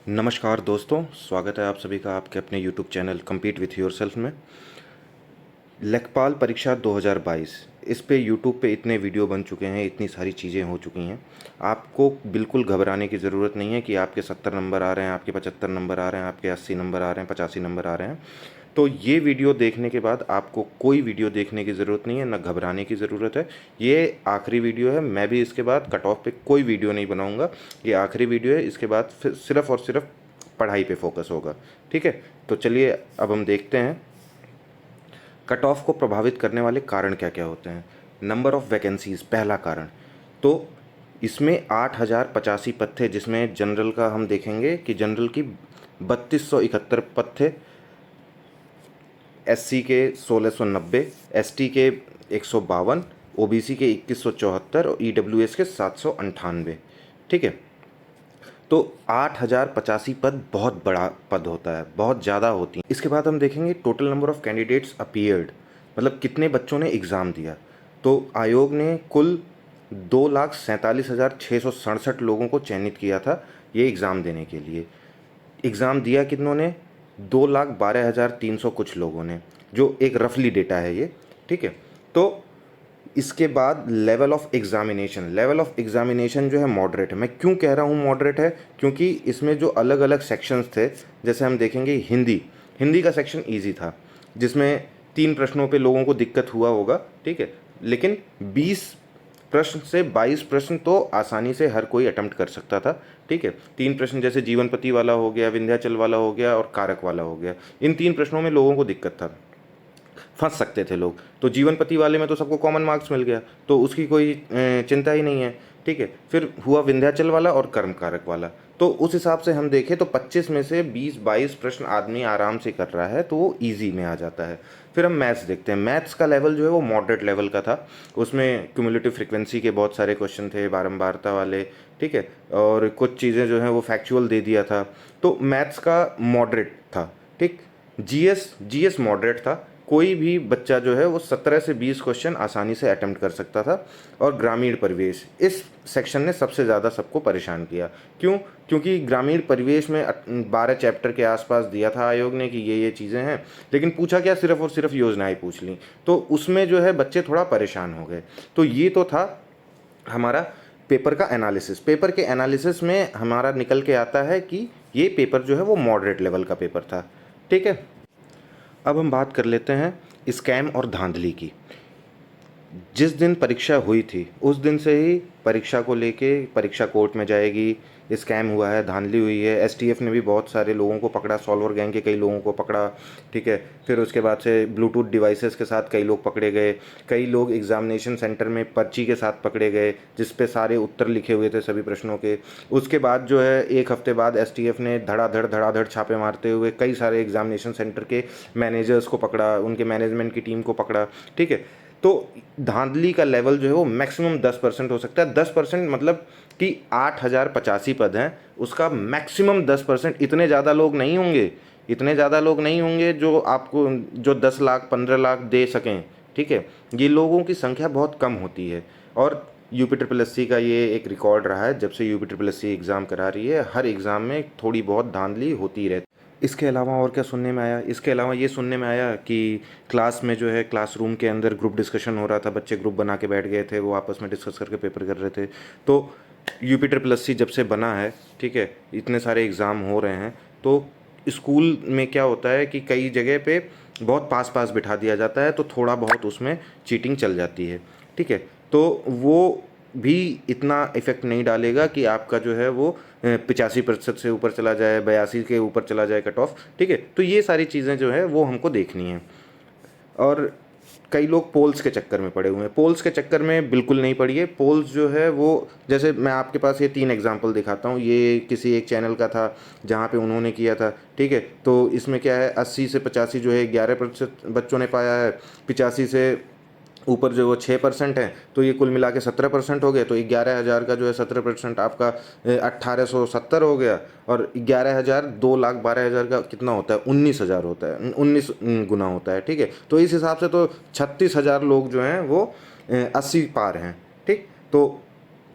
नमस्कार दोस्तों, स्वागत है आप सभी का आपके अपने YouTube channel compete with yourself में। लेखपाल परीक्षा 2022 इस पे YouTube पे इतने वीडियो बन चुके हैं, इतनी सारी चीज़ें हो चुकी हैं। आपको बिल्कुल घबराने की ज़रूरत नहीं है कि आपके 70 नंबर आ रहे हैं, आपके 75 नंबर आ रहे हैं, आपके 80 नंबर आ रहे हैं, 85 नंबर आ रहे हैं। तो ये वीडियो देखने के बाद आपको कोई वीडियो देखने की ज़रूरत नहीं है, ना घबराने की ज़रूरत है। ये आखिरी वीडियो है। मैं भी इसके बाद कट ऑफ पे कोई वीडियो नहीं बनाऊंगा। ये आखिरी वीडियो है। इसके बाद फिर सिर्फ़ और सिर्फ पढ़ाई पे फोकस होगा। ठीक है, तो चलिए अब हम देखते हैं कट ऑफ को प्रभावित करने वाले कारण क्या क्या होते हैं। नंबर ऑफ़ वैकेंसीज़ पहला कारण। तो इसमें 8,085 पद थे, जिसमें जनरल का हम देखेंगे कि जनरल की 3271 पद थे, एससी के 1690, एसटी के 152, ओबीसी के 2174 और ईडब्ल्यूएस के 798। ठीक है, तो 8,085 पद बहुत बड़ा पद होता है, बहुत ज़्यादा होती हैं। इसके बाद हम देखेंगे total number of candidates appeared, मतलब कितने बच्चों ने एग्ज़ाम दिया। तो आयोग ने कुल 2,47,667 लोगों को चयनित किया था ये एग्ज़ाम देने के लिए। एग्ज़ाम दिया कितनों ने? 2,12,300 कुछ लोगों ने, जो एक रफली डेटा है ये। ठीक है, तो इसके बाद लेवल ऑफ एग्ज़ामिनेशन जो है मॉडरेट है। मैं क्यों कह रहा हूँ मॉडरेट है? क्योंकि इसमें जो अलग अलग सेक्शंस थे, जैसे हम देखेंगे हिंदी का सेक्शन इजी था, जिसमें 3 प्रश्नों पे लोगों को दिक्कत हुआ होगा। ठीक है, लेकिन 20 प्रश्न से 22 प्रश्न तो आसानी से हर कोई अटेम्प्ट कर सकता था। ठीक है, 3 प्रश्न जैसे जीवनपति वाला हो गया, विंध्याचल वाला हो गया और कारक वाला हो गया, इन 3 प्रश्नों में लोगों को दिक्कत था, फंस सकते थे लोग। तो जीवनपति वाले में तो सबको कॉमन मार्क्स मिल गया, तो उसकी कोई चिंता ही नहीं है। ठीक है, फिर हुआ विंध्याचल वाला और कर्म कारक वाला। तो उस हिसाब से हम देखें तो 25 में से 20-22 प्रश्न आदमी आराम से कर रहा है, तो वो ईजी में आ जाता है। फिर हम मैथ्स देखते हैं। मैथ्स का लेवल जो है वो मॉडरेट लेवल का था। उसमें क्यूमुलेटिव फ्रिक्वेंसी के बहुत सारे क्वेश्चन थे, बारंबारता वाले। ठीक है, और कुछ चीज़ें जो हैं वो फैक्चुअल दे दिया था। तो मैथ्स का मॉडरेट था। ठीक, जीएस मॉडरेट था। कोई भी बच्चा जो है वो 17 से 20 क्वेश्चन आसानी से अटेम्प्ट कर सकता था। और ग्रामीण परिवेश, इस सेक्शन ने सबसे ज़्यादा सबको परेशान किया। क्यों? क्योंकि ग्रामीण परिवेश में 12 चैप्टर के आसपास दिया था आयोग ने कि ये चीज़ें हैं, लेकिन पूछा क्या, सिर्फ और सिर्फ योजनाएं पूछ ली। तो उसमें जो है बच्चे थोड़ा परेशान हो गए। तो ये तो था हमारा पेपर का एनालिसिस। पेपर के एनालिसिस में हमारा निकल के आता है कि ये पेपर जो है वो मॉडरेट लेवल का पेपर था। ठीक है, अब हम बात कर लेते हैं स्कैम और धांधली की। जिस दिन परीक्षा हुई थी उस दिन से ही परीक्षा को लेके परीक्षा कोर्ट में जाएगी, स्कैम हुआ है, धांधली हुई है। एसटीएफ ने भी बहुत सारे लोगों को पकड़ा, सॉल्वर गैंग के कई लोगों को पकड़ा। ठीक है, फिर उसके बाद से ब्लूटूथ डिवाइसेस के साथ कई लोग पकड़े गए। कई लोग एग्जामिनेशन सेंटर में पर्ची के साथ पकड़े गए, जिस पे सारे उत्तर लिखे हुए थे सभी प्रश्नों के। उसके बाद जो है 1 हफ्ते बाद एसटीएफ ने धड़ाधड़ छापे मारते हुए कई सारे एग्जामिनेशन सेंटर के मैनेजर्स को पकड़ा, उनके मैनेजमेंट की टीम को पकड़ा। ठीक है, तो धांधली का लेवल जो है वो मैक्सिमम 10% हो सकता है। 10% मतलब कि 8,085 पद हैं, उसका मैक्सिमम 10%। इतने ज़्यादा लोग नहीं होंगे, जो आपको जो 10 लाख 15 लाख दे सकें। ठीक है, ये लोगों की संख्या बहुत कम होती है। और यूपी ट्रिपल एस सी का ये एक रिकॉर्ड रहा है, जब से UP triple S C exam करा रही है, हर एग्ज़ाम में थोड़ी बहुत धांधली होती रहती है। इसके अलावा और क्या सुनने में आया? इसके अलावा ये सुनने में आया कि क्लास में जो है, क्लासरूम के अंदर ग्रुप डिस्कशन हो रहा था, बच्चे ग्रुप बना के बैठ गए थे, वो आपस में डिस्कस करके पेपर कर रहे थे। तो यूपी ट्रिपल एस सी जब से बना है, ठीक है, इतने सारे एग्ज़ाम हो रहे हैं, तो स्कूल में क्या होता है कि कई जगह पे बहुत पास पास बिठा दिया जाता है, तो थोड़ा बहुत उसमें चीटिंग चल जाती है। ठीक है, तो वो भी इतना इफ़ेक्ट नहीं डालेगा कि आपका जो है वो 85% से ऊपर चला जाए, 82 के ऊपर चला जाए कट ऑफ। ठीक है, तो ये सारी चीज़ें जो है वो हमको देखनी है। और कई लोग पोल्स के चक्कर में पड़े हुए हैं। पोल्स के चक्कर में बिल्कुल नहीं पड़िए। पोल्स जो है वो, जैसे मैं आपके पास ये 3 एग्जांपल दिखाता हूँ। ये किसी एक चैनल का था जहाँ पे उन्होंने किया था। ठीक है, तो इसमें क्या है, 80 से 85 जो है 11% बच्चों ने पाया है, 85 से ऊपर जो वो 6% है, तो ये कुल मिला के 17% हो गए। तो 11,000 का जो है 17% आपका 1,870 हो गया। और 11,000 2,12,000 का कितना होता है? 19,000 होता है, 19 गुना होता है। ठीक है, तो इस हिसाब से तो 36,000 लोग जो हैं वो 80 पार हैं। ठीक, तो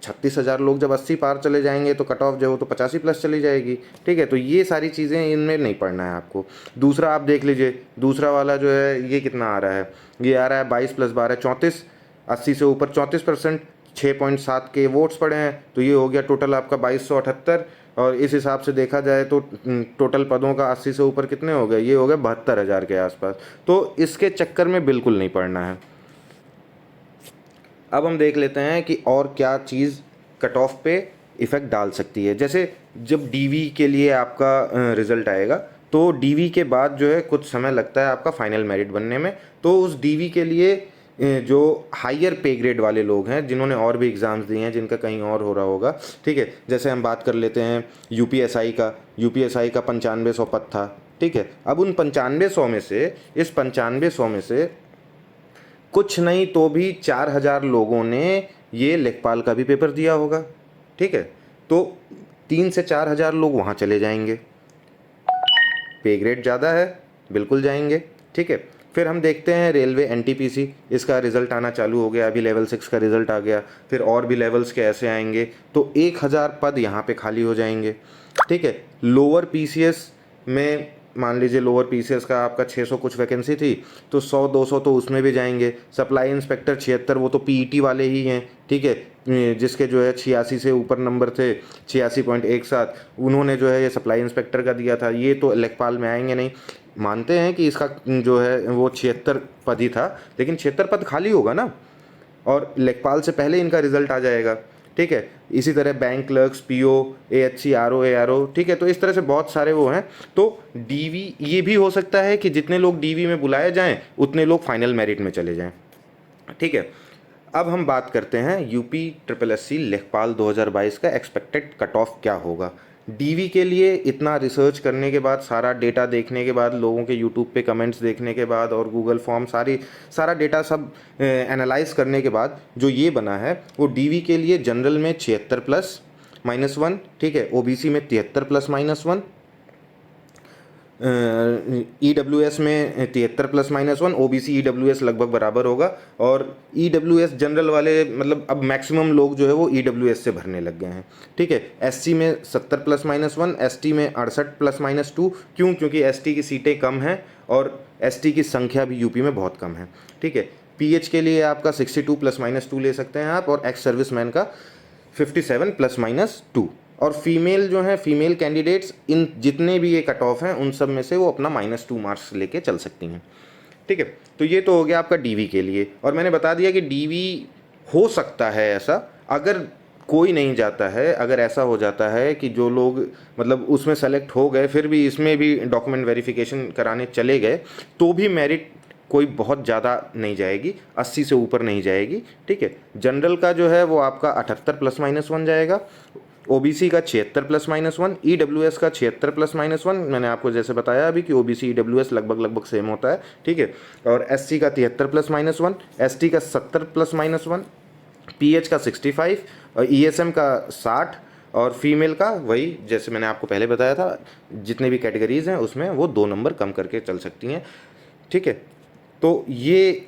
36,000 लोग जब 80 पार चले जाएंगे तो कट ऑफ जो है वो तो 85 प्लस चली जाएगी। ठीक है, तो ये सारी चीज़ें इनमें नहीं पढ़ना है आपको। दूसरा आप देख लीजिए, दूसरा वाला जो है ये कितना आ रहा है, ये आ रहा है 22 + 12 34, 80 से ऊपर 34%, 6.7 के वोट्स पड़े हैं, तो ये हो गया टोटल आपका 2278। और इस हिसाब से देखा जाए तो टोटल पदों का 80 से ऊपर कितने हो गए, ये हो गए 72,000 के आसपास। तो इसके चक्कर में बिल्कुल नहीं पड़ना है। अब हम देख लेते हैं कि और क्या चीज़ कट ऑफ पे इफ़ेक्ट डाल सकती है। जैसे जब डीवी के लिए आपका रिज़ल्ट आएगा तो डीवी के बाद जो है कुछ समय लगता है आपका फाइनल मेरिट बनने में। तो उस डीवी के लिए जो हायर पे ग्रेड वाले लोग हैं, जिन्होंने और भी एग्ज़ाम्स दिए हैं, जिनका कहीं और हो रहा होगा, ठीक है, जैसे हम बात कर लेते हैं यूपीएसआई का 9500 पद था। ठीक है, अब उन 9500 में से, इस 9500 में से कुछ नहीं तो भी 4,000 लोगों ने ये लेखपाल का भी पेपर दिया होगा। ठीक है, तो 3 से 4,000 लोग वहाँ चले जाएंगे, पे ग्रेड ज़्यादा है, बिल्कुल जाएंगे। ठीक है, फिर हम देखते हैं रेलवे एनटीपीसी, इसका रिज़ल्ट आना चालू हो गया, अभी लेवल 6 का रिज़ल्ट आ गया, फिर और भी लेवल्स के ऐसे आएंगे, तो 1,000 पद यहाँ पे खाली हो जाएंगे। ठीक है, लोअर पीसीएस में मान लीजिए लोअर पीसीएस का आपका 600 कुछ वैकेंसी थी, तो 100-200 तो उसमें भी जाएंगे। सप्लाई इंस्पेक्टर 76, वो तो पीईटी वाले ही हैं। ठीक है, जिसके जो है 86 से ऊपर नंबर थे, 86.17, उन्होंने जो है ये सप्लाई इंस्पेक्टर का दिया था, ये तो लेखपाल में आएंगे नहीं। मानते हैं कि इसका जो है वो 76 पद ही था, लेकिन 76 पद खाली होगा ना, और लेखपाल से पहले इनका रिजल्ट आ जाएगा। ठीक है, इसी तरह bank clerks, PO, AHC, RO, ARO, ठीक है, तो इस तरह से बहुत सारे वो हैं। तो डीवी ये भी हो सकता है कि जितने लोग डीवी में बुलाए जाएं उतने लोग फाइनल मेरिट में चले जाएं। ठीक है, अब हम बात करते हैं यूपी SSSC लेखपाल 2022 का एक्सपेक्टेड कट ऑफ क्या होगा। डीवी के लिए इतना रिसर्च करने के बाद, सारा डेटा देखने के बाद, लोगों के यूट्यूब पे कमेंट्स देखने के बाद और गूगल फॉर्म सारा डेटा सब एनालाइज करने के बाद जो ये बना है वो डीवी के लिए जनरल में 76 ± 1, ठीक है, ओबीसी में 73 ± 1, EWS में 73 ± 1, OBC EWS लगभग बराबर होगा। और EWS जनरल वाले मतलब अब मैक्सिमम लोग जो है वो EWS से भरने लग गए हैं। ठीक है, SC में 70 ± 1, ST में 68 ± 2। क्यों? क्योंकि ST की सीटें कम हैं और ST की संख्या भी यूपी में बहुत कम है। ठीक है, PH के लिए आपका 62 ± 2 ले सकते हैं आप, और एक्स सर्विसमैन का 57 ± 2। और फीमेल जो है, फीमेल कैंडिडेट्स इन जितने भी ये कट ऑफ हैं उन सब में से वो अपना -2 मार्क्स लेके चल सकती हैं। ठीक है, तो ये तो हो गया आपका डीवी के लिए। और मैंने बता दिया कि डीवी हो सकता है ऐसा, अगर कोई नहीं जाता है, अगर ऐसा हो जाता है कि जो लोग मतलब उसमें सेलेक्ट हो गए फिर भी इसमें भी डॉक्यूमेंट वेरिफिकेशन कराने चले गए, तो भी मेरिट कोई बहुत ज़्यादा नहीं जाएगी, 80 से ऊपर नहीं जाएगी। ठीक है, जनरल का जो है वो आपका 78 ± 1 जाएगा, ओबीसी का 76 ± 1, ईडब्ल्यूएस का 76 ± 1। मैंने आपको जैसे बताया अभी कि ओबीसी ईडब्ल्यूएस लगभग सेम होता है। ठीक है, और एससी का 73 ± 1, एसटी का 70 ± 1, पीएच का 65 और ईएसएम का 60, और फीमेल का वही जैसे मैंने आपको पहले बताया था, जितने भी कैटेगरीज हैं उसमें वो 2 नंबर कम करके चल सकती हैं। ठीक है, तो ये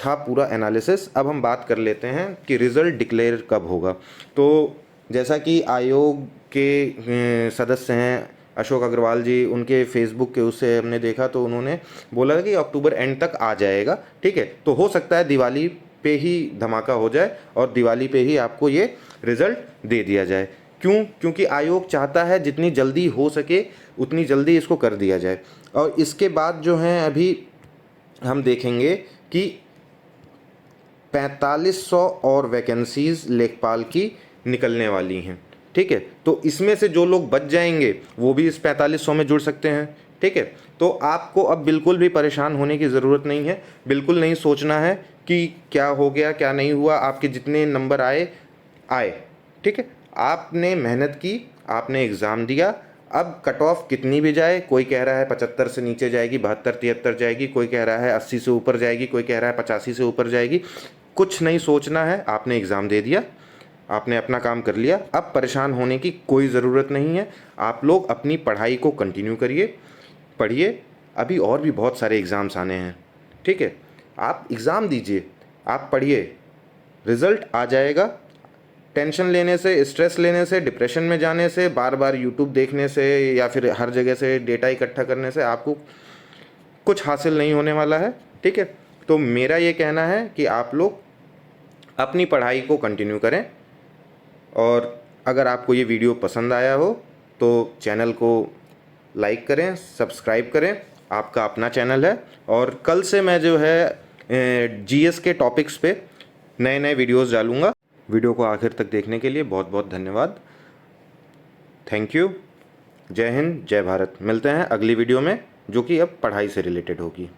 था पूरा एनालिसिस। अब हम बात कर लेते हैं कि रिज़ल्ट डिक्लेयर कब होगा। तो जैसा कि आयोग के सदस्य हैं अशोक अग्रवाल जी, उनके फेसबुक के उससे हमने देखा तो उन्होंने बोला कि अक्टूबर एंड तक आ जाएगा। ठीक है, तो हो सकता है दिवाली पे ही धमाका हो जाए और दिवाली पे ही आपको ये रिज़ल्ट दे दिया जाए। क्यों? क्योंकि आयोग चाहता है जितनी जल्दी हो सके उतनी जल्दी इसको कर दिया जाए। और इसके बाद जो हैं अभी हम देखेंगे कि 4500 और वैकेंसीज़ लेखपाल की निकलने वाली हैं। ठीक है, तो इसमें से जो लोग बच जाएंगे वो भी इस 4500 में जुड़ सकते हैं। ठीक है, तो आपको अब बिल्कुल भी परेशान होने की ज़रूरत नहीं है, बिल्कुल नहीं सोचना है कि क्या हो गया क्या नहीं हुआ, आपके जितने नंबर आए। ठीक है, आपने मेहनत की, आपने एग्ज़ाम दिया, अब कट ऑफ कितनी भी जाए, कोई कह रहा है 75 से नीचे जाएगी, 72-73 जाएगी, कोई कह रहा है 80 से ऊपर जाएगी, कोई कह रहा है 85 से ऊपर जाएगी, कुछ नहीं सोचना है। आपने एग्ज़ाम दे दिया, आपने अपना काम कर लिया, अब परेशान होने की कोई ज़रूरत नहीं है। आप लोग अपनी पढ़ाई को कंटिन्यू करिए, पढ़िए, अभी और भी बहुत सारे एग्ज़ाम्स आने हैं। ठीक है, आप एग्ज़ाम दीजिए, आप पढ़िए, रिज़ल्ट आ जाएगा, टेंशन लेने से, स्ट्रेस लेने से, डिप्रेशन में जाने से, बार बार यूट्यूब देखने से या फिर हर जगह से डेटा इकट्ठा करने से आपको कुछ हासिल नहीं होने वाला है। ठीक है, तो मेरा ये कहना है कि आप लोग अपनी पढ़ाई को कंटिन्यू करें, और अगर आपको ये वीडियो पसंद आया हो तो चैनल को लाइक करें, सब्सक्राइब करें। आपका अपना चैनल है, और कल से मैं जो है जीएस के टॉपिक्स पे नए नए वीडियोस डालूंगा। वीडियो को आखिर तक देखने के लिए बहुत बहुत धन्यवाद। Thank you. जय हिंद, जय भारत। मिलते हैं अगली वीडियो में, जो कि अब पढ़ाई से रिलेटेड होगी।